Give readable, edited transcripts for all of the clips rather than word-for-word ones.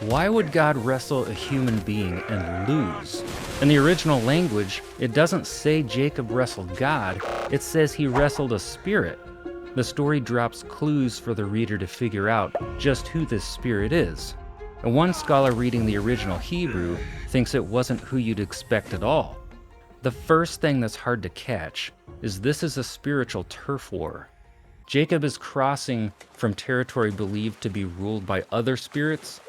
Why would God wrestle a human being and lose? In the original language, it doesn't say Jacob wrestled God, it says he wrestled a spirit. The story drops clues for the reader to figure out just who this spirit is. And one scholar reading the original Hebrew thinks it wasn't who you'd expect at all. The first thing that's hard to catch is this is a spiritual turf war. Jacob is crossing from territory believed to be ruled by other spirits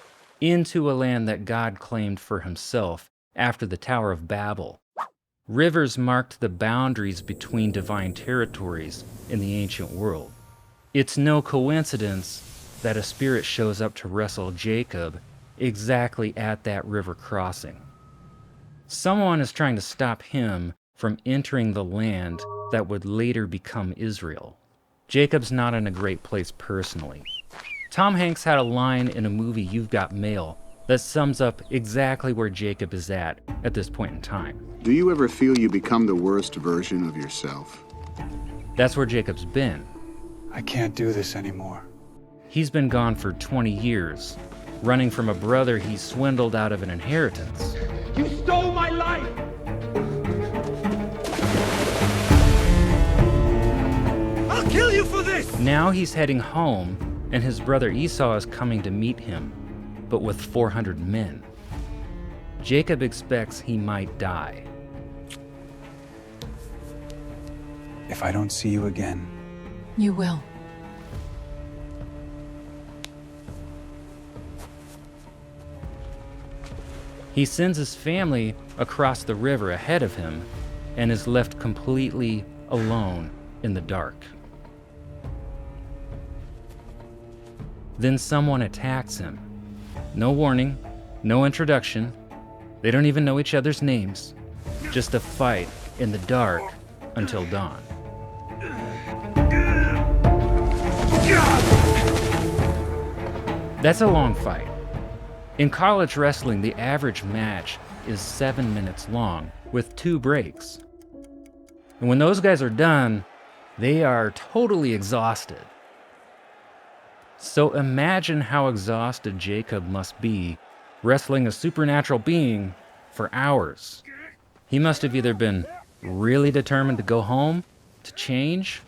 into a land that God claimed for himself after the Tower of Babel. Rivers marked the boundaries between divine territories in the ancient world. It's no coincidence that a spirit shows up to wrestle Jacob exactly at that river crossing. Someone is trying to stop him from entering the land that would later become Israel. Jacob's not in a great place personally. Tom Hanks had a line in a movie, You've Got Mail, that sums up exactly where Jacob is at this point in time. Do you ever feel you become the worst version of yourself? That's where Jacob's been. I can't do this anymore. He's been gone for 20 years, running from a brother he swindled out of an inheritance. You stole my life! I'll kill you for this! Now he's heading home, and his brother Esau is coming to meet him, but with 400 men. Jacob expects he might die. If I don't see you again, You will. He sends his family across the river ahead of him and is left completely alone in the dark. Then someone attacks him. No warning, no introduction. They don't even know each other's names. Just a fight in the dark until dawn. That's a long fight. In college wrestling, the average match is 7 minutes long, with 2 breaks. And when those guys are done, they are totally exhausted. So imagine how exhausted Jacob must be wrestling a supernatural being for hours. He must have either been really determined to go home, to change,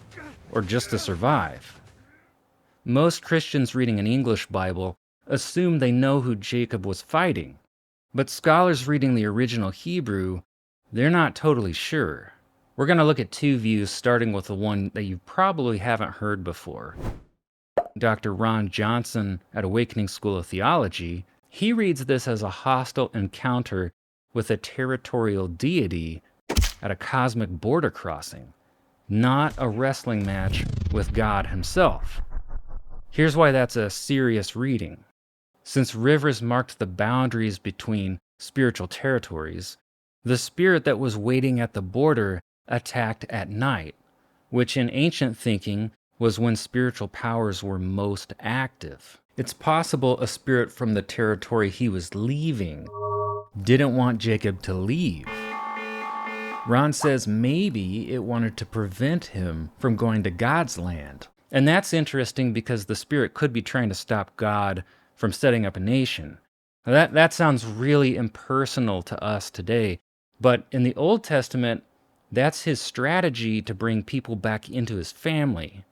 or just to survive. Most Christians reading an English Bible assume they know who Jacob was fighting, but scholars reading the original Hebrew, they're not totally sure. We're going to look at 2 views, starting with the one that you probably haven't heard before. Dr. Ronn Johnson at Awakening School of Theology, he reads this as a hostile encounter with a territorial deity at a cosmic border crossing, not a wrestling match with God himself. Here's why that's a serious reading. Since rivers marked the boundaries between spiritual territories, the spirit that was waiting at the border attacked at night, which in ancient thinking was when spiritual powers were most active. It's possible a spirit from the territory he was leaving didn't want Jacob to leave. Ron says maybe it wanted to prevent him from going to God's land. And that's interesting because the spirit could be trying to stop God from setting up a nation. Now that sounds really impersonal to us today, but in the Old Testament, that's his strategy to bring people back into his family.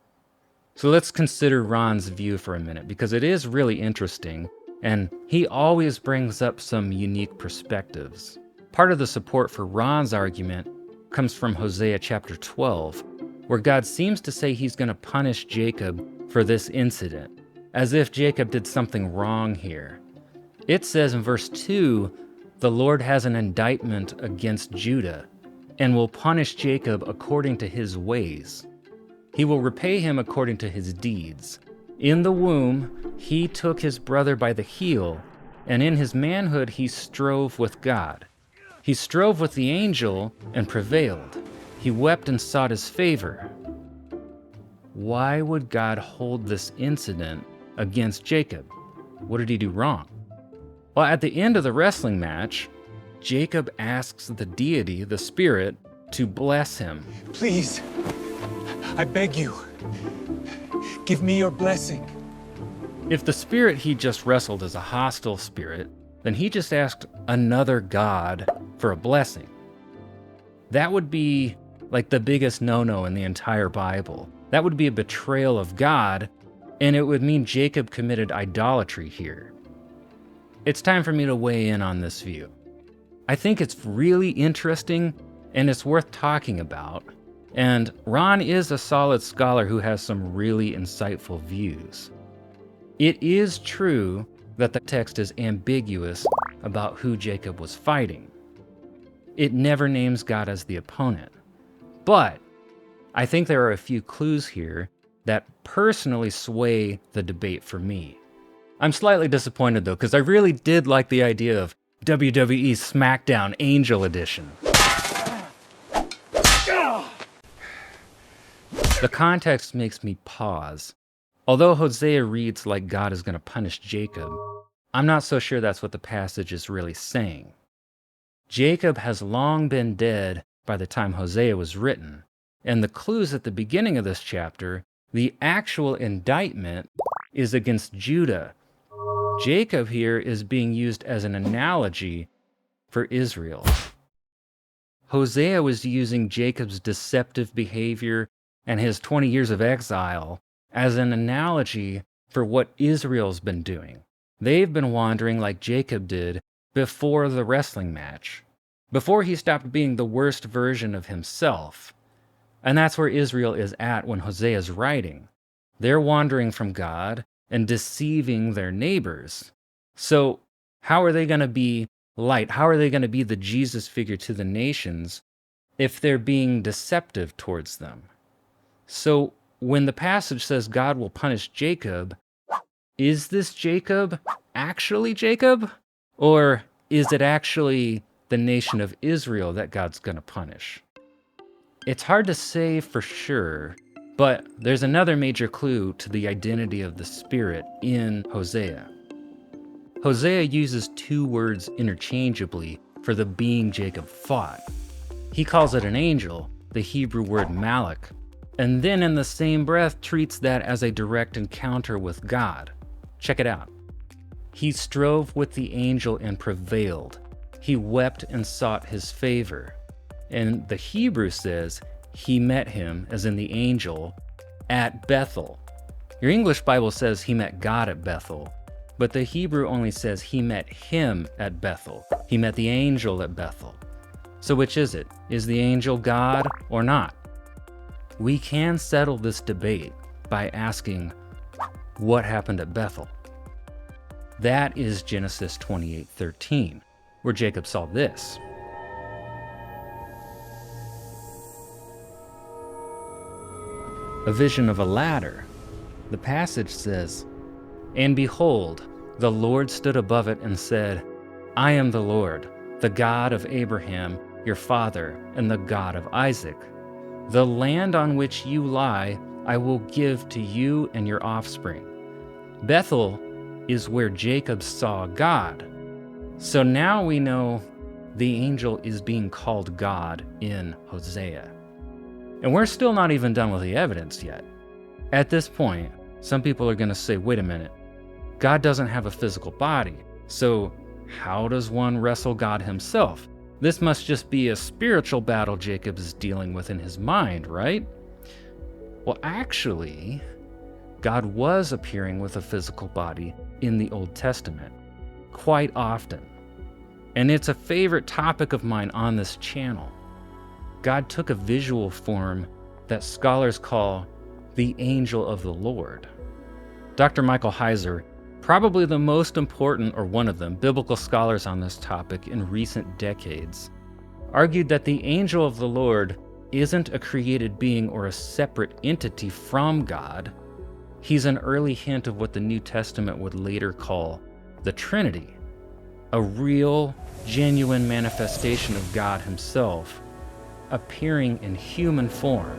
So let's consider Ron's view for a minute, because it is really interesting, and he always brings up some unique perspectives. Part of the support for Ron's argument comes from Hosea chapter 12, where God seems to say he's going to punish Jacob for this incident, as if Jacob did something wrong here. It says in verse 2, the Lord has an indictment against Judah, and will punish Jacob according to his ways. He will repay him according to his deeds. In the womb, he took his brother by the heel, and in his manhood he strove with God. He strove with the angel and prevailed. He wept and sought his favor. Why would God hold this incident against Jacob? What did he do wrong? Well, at the end of the wrestling match, Jacob asks the deity, the spirit, to bless him. please, I beg you, give me your blessing. If the spirit he just wrestled is a hostile spirit, then he just asked another god for a blessing. That would be like the biggest no-no in the entire Bible. That would be a betrayal of God, and it would mean Jacob committed idolatry here. It's time for me to weigh in on this view. I think it's really interesting, and it's worth talking about. And Ronn is a solid scholar who has some really insightful views. It is true that the text is ambiguous about who Jacob was fighting. It never names God as the opponent. But I think there are a few clues here that personally sway the debate for me. I'm slightly disappointed though, because I really did like the idea of WWE SmackDown Angel Edition. The context makes me pause. Although Hosea reads like God is going to punish Jacob, I'm not so sure that's what the passage is really saying. Jacob has long been dead by the time Hosea was written, and the clues at the beginning of this chapter, the actual indictment is against Judah. Jacob here is being used as an analogy for Israel. Hosea was using Jacob's deceptive behavior and his 20 years of exile as an analogy for what Israel's been doing. They've been wandering like Jacob did before the wrestling match, before he stopped being the worst version of himself. And that's where Israel is at when Hosea's writing. They're wandering from God and deceiving their neighbors. So how are they going to be light? How are they going to be the Jesus figure to the nations if they're being deceptive towards them? So when the passage says God will punish Jacob, is this Jacob actually Jacob? Or is it actually the nation of Israel that God's going to punish? It's hard to say for sure, but there's another major clue to the identity of the Spirit in Hosea. Hosea uses two words interchangeably for the being Jacob fought. He calls it an angel, the Hebrew word malak, and then in the same breath treats that as a direct encounter with God. Check it out. He strove with the angel and prevailed. He wept and sought his favor. And the Hebrew says he met him, as in the angel, at Bethel. Your English Bible says he met God at Bethel, but the Hebrew only says he met him at Bethel. He met the angel at Bethel. So which is it? Is the angel God or not? We can settle this debate by asking, what happened at Bethel? That is Genesis 28:13, where Jacob saw this. A vision of a ladder. The passage says, "And behold, the Lord stood above it and said, I am the Lord, the God of Abraham, your father, and the God of Isaac. The land on which you lie, I will give to you and your offspring." Bethel is where Jacob saw God. So now we know the angel is being called God in Hosea. And we're still not even done with the evidence yet. At this point, some people are going to say, wait a minute, God doesn't have a physical body, so how does one wrestle God himself? This must just be a spiritual battle Jacob is dealing with in his mind, right? Well, actually, God was appearing with a physical body in the Old Testament quite often. And it's a favorite topic of mine on this channel. God took a visual form that scholars call the angel of the Lord. Dr. Michael Heiser, probably the most important, or one of them, biblical scholars on this topic in recent decades, argued that the angel of the Lord isn't a created being or a separate entity from God. He's an early hint of what the New Testament would later call the Trinity, a real, genuine manifestation of God himself, appearing in human form.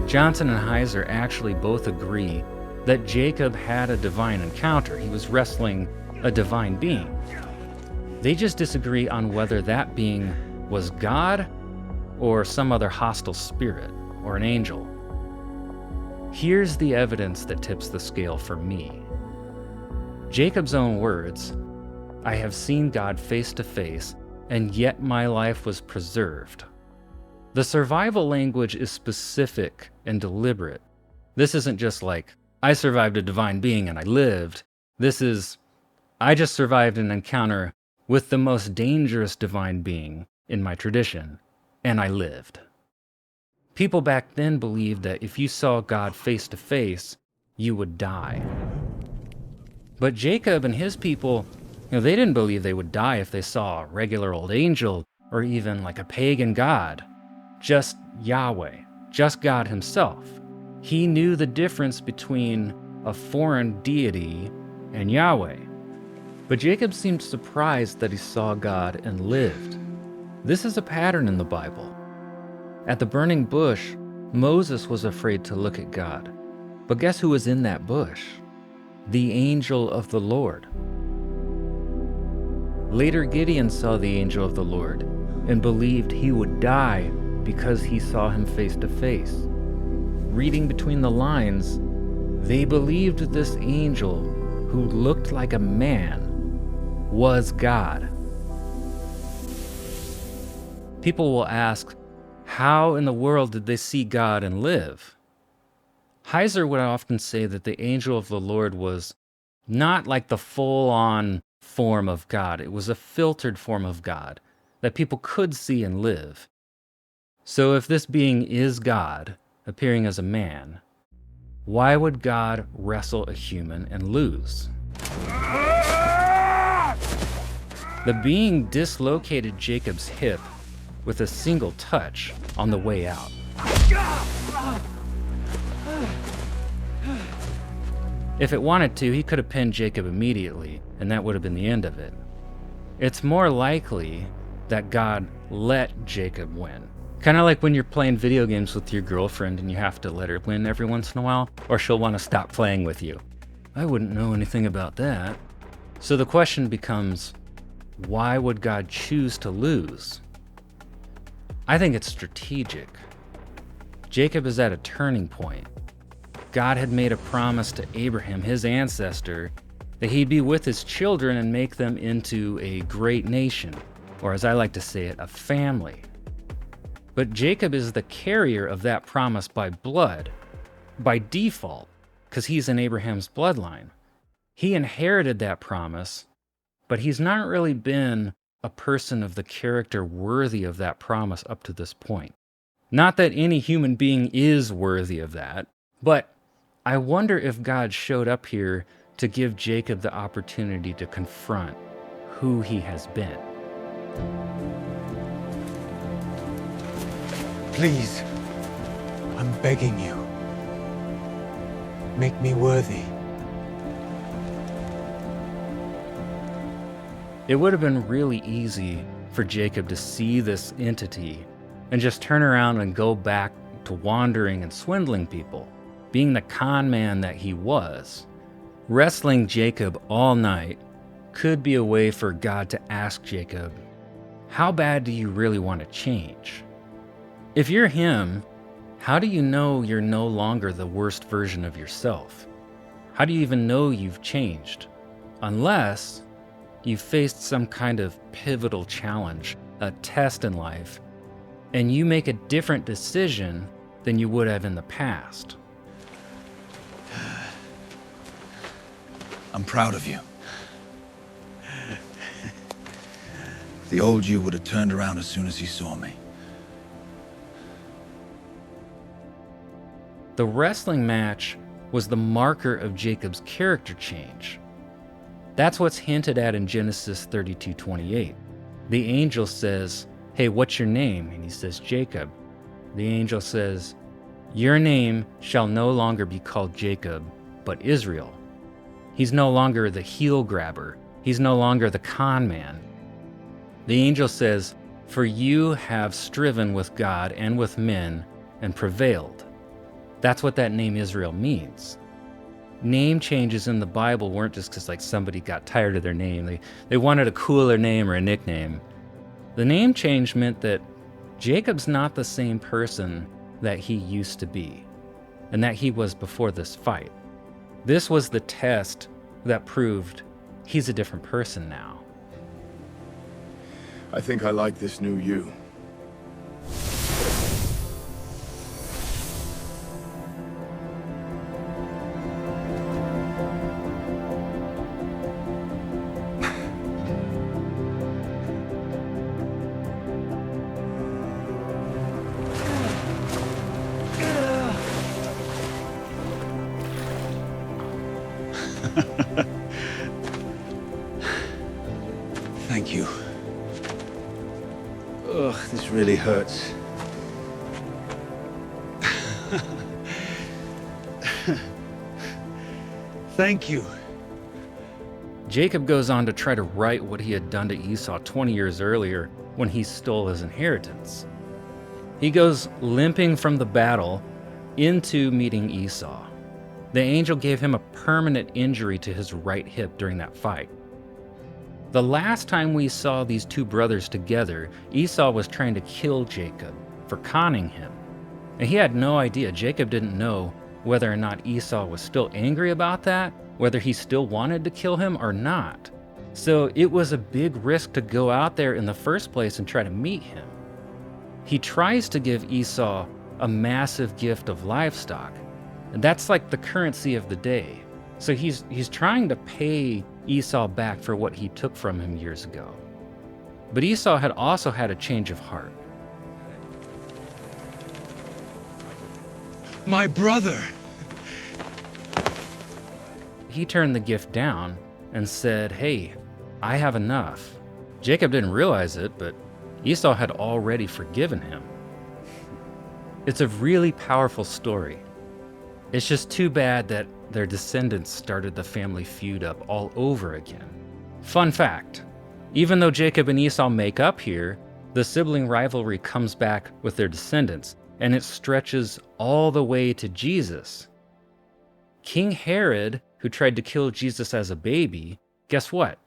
Johnson and Heiser actually both agree that Jacob had a divine encounter. He was wrestling a divine being. They just disagree on whether that being was God or some other hostile spirit. or an angel. Here's the evidence that tips the scale for me. Jacob's own words, "I have seen God face to face, and yet my life was preserved." The survival language is specific and deliberate. This isn't just like, I survived a divine being and I lived. This is, I just survived an encounter with the most dangerous divine being in my tradition, and I lived. People back then believed that if you saw God face to face, you would die. But Jacob and his people, they didn't believe they would die if they saw a regular old angel or even like a pagan god. Just Yahweh, just God himself. He knew the difference between a foreign deity and Yahweh. But Jacob seemed surprised that he saw God and lived. This is a pattern in the Bible. At the burning bush, Moses was afraid to look at God. But guess who was in that bush? The angel of the Lord. Later, Gideon saw the angel of the Lord and believed he would die because he saw him face to face. Reading between the lines, they believed this angel, who looked like a man, was God. People will ask, how in the world did they see God and live? Heiser would often say that the angel of the Lord was not like the full-on form of God. It was a filtered form of God that people could see and live. So if this being is God, appearing as a man, why would God wrestle a human and lose? The being dislocated Jacob's hip with a single touch on the way out. If it wanted to, he could have pinned Jacob immediately, and that would have been the end of it. It's more likely that God let Jacob win. Kind of like when you're playing video games with your girlfriend and you have to let her win every once in a while, or she'll want to stop playing with you. I wouldn't know anything about that. So the question becomes, why would God choose to lose? I think it's strategic. Jacob is at a turning point. God had made a promise to Abraham, his ancestor, that he'd be with his children and make them into a great nation, or as I like to say it, a family. But Jacob is the carrier of that promise by blood, by default, because he's in Abraham's bloodline. He inherited that promise, but he's not really been a person of the character worthy of that promise up to this point. Not that any human being is worthy of that, but I wonder if God showed up here to give Jacob the opportunity to confront who he has been. Please, I'm begging you. Make me worthy. It would have been really easy for Jacob to see this entity and just turn around and go back to wandering and swindling people, being the con man that he was. Wrestling Jacob all night could be a way for God to ask Jacob, how bad do you really want to change? If you're him, how do you know you're no longer the worst version of yourself? How do you even know you've changed? Unless you've faced some kind of pivotal challenge, a test in life, and you make a different decision than you would have in the past. I'm proud of you. The old you would have turned around as soon as he saw me. The wrestling match was the marker of Jacob's character change. That's what's hinted at in Genesis 32:28. The angel says, hey, what's your name? And he says, Jacob. The angel says, your name shall no longer be called Jacob, but Israel. He's no longer the heel grabber. He's no longer the con man. The angel says, for you have striven with God and with men and prevailed. That's what that name Israel means. Name changes in the Bible weren't just because somebody got tired of their name. They wanted a cooler name or a nickname. The name change meant that Jacob's not the same person that he used to be, and that he was before this fight. This was the test that proved he's a different person now. I think I like this new you. Thank you. Ugh, this really hurts. Thank you. Jacob goes on to try to right what he had done to Esau 20 years earlier when he stole his inheritance. He goes limping from the battle into meeting Esau. The angel gave him a permanent injury to his right hip during that fight. The last time we saw these two brothers together, Esau was trying to kill Jacob for conning him. And he had no idea. Jacob didn't know whether or not Esau was still angry about that, whether he still wanted to kill him or not. So it was a big risk to go out there in the first place and try to meet him. He tries to give Esau a massive gift of livestock, and that's like the currency of the day. So he's trying to pay Esau back for what he took from him years ago. But Esau had also had a change of heart. My brother! He turned the gift down and said, "Hey, I have enough." Jacob didn't realize it, but Esau had already forgiven him. It's a really powerful story. It's just too bad that their descendants started the family feud up all over again. Fun fact, even though Jacob and Esau make up here, the sibling rivalry comes back with their descendants, and it stretches all the way to Jesus. King Herod, who tried to kill Jesus as a baby, guess what?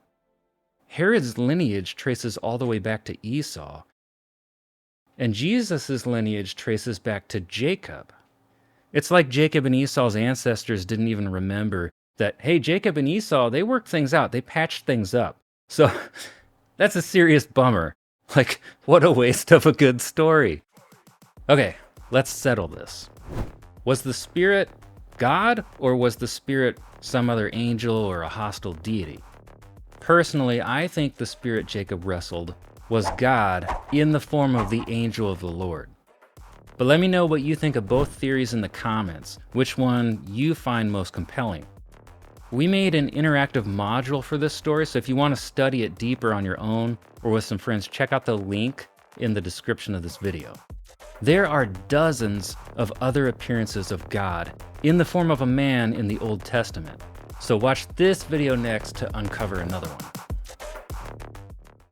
Herod's lineage traces all the way back to Esau, and Jesus' lineage traces back to Jacob. It's like Jacob and Esau's ancestors didn't even remember that, hey, Jacob and Esau, they worked things out, they patched things up. So that's a serious bummer. Like, what a waste of a good story. Okay, let's settle this. Was the spirit God, or was the spirit some other angel or a hostile deity? Personally, I think the spirit Jacob wrestled was God in the form of the angel of the Lord. But let me know what you think of both theories in the comments, which one you find most compelling. We made an interactive module for this story, so if you want to study it deeper on your own or with some friends, check out the link in the description of this video. There are dozens of other appearances of God in the form of a man in the Old Testament. So watch this video next to uncover another one.